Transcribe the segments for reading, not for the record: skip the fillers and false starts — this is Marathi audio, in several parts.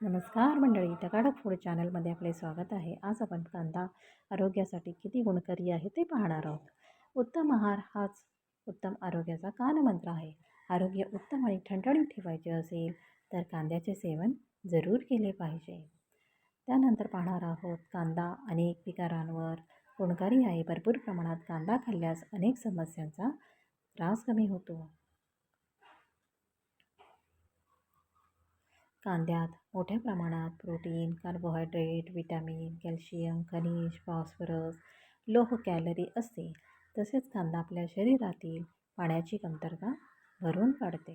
नमस्कार मंडळी, टकाटक फूड चॅनलमध्ये आपले स्वागत आहे. आज आपण कांदा आरोग्यासाठी किती गुणकारी आहे ते पाहणार आहोत. उत्तम आहार हाच उत्तम आरोग्याचा कानमंत्र आहे. आरोग्य उत्तम आणि ठणठणीत ठेवायचे असेल तर कांद्याचे सेवन जरूर केले पाहिजे. त्यानंतर पाहणार आहोत कांदा अनेक विकारांवर गुणकारी आहे. भरपूर प्रमाणात कांदा खाल्ल्यास अनेक समस्यांचा त्रास कमी होतो. कांद्यात मोठ्या प्रमाणात प्रोटीन, कार्बोहायड्रेट, व्हिटॅमिन, कॅल्शियम, खनिज, फॉस्फरस, लोह कॅलरी असते. तसेच कांदा आपल्या शरीरातील पाण्याची कमतरता भरून काढते.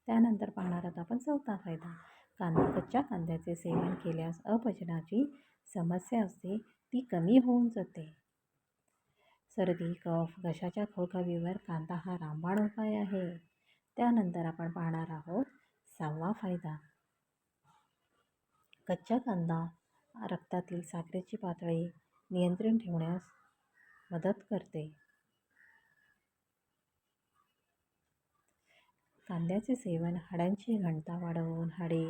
त्यानंतर पाहणार आहोत आपण चौथा फायदा. कच्च्या कांद्याचे सेवन केल्यास अपचनाची समस्या असते ती कमी होऊन जाते. सर्दी, कफ, घशाच्या खवखवीवर कांदा हा रामबाण उपाय आहे. त्यानंतर आपण पाहणार आहोत 6वा फायदा. कच्चा कांदा रक्तातील साखरेची पातळी नियंत्रण ठेवण्यास मदत करते. कांद्याचे सेवन हाडांची घनता वाढवून हाडे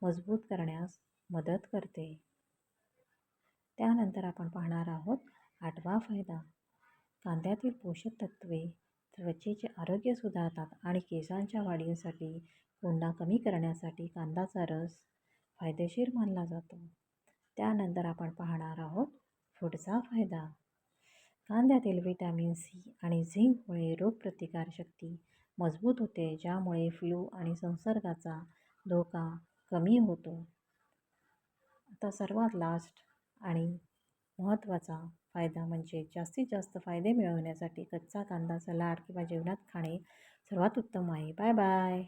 मजबूत करण्यास मदत करते. त्यानंतर आपण पाहणार आहोत 8वा फायदा. कांद्यातील पोषक तत्वे त्वचेचे आरोग्य सुधारतात आणि केसांच्या वाढीसाठी कोंडा कमी करण्यासाठी कांद्याचा रस फायदेशीर मानला जातो. त्यानंतर आपण पाहणार आहोत पुढचा फायदा. कांद्यातील व्हिटॅमिन सी आणि झिंकमुळे रोगप्रतिकारशक्ती मजबूत होते, ज्यामुळे फ्लू आणि संसर्गाचा धोका कमी होतो. आता सर्वात लास्ट आणि महत्त्वाचा फायदा म्हणजे जास्तीत जास्त फायदे मिळवण्यासाठी कच्चा कांदा सलाड किंवा जेवणात खाणे सर्वात उत्तम आहे. Bye bye.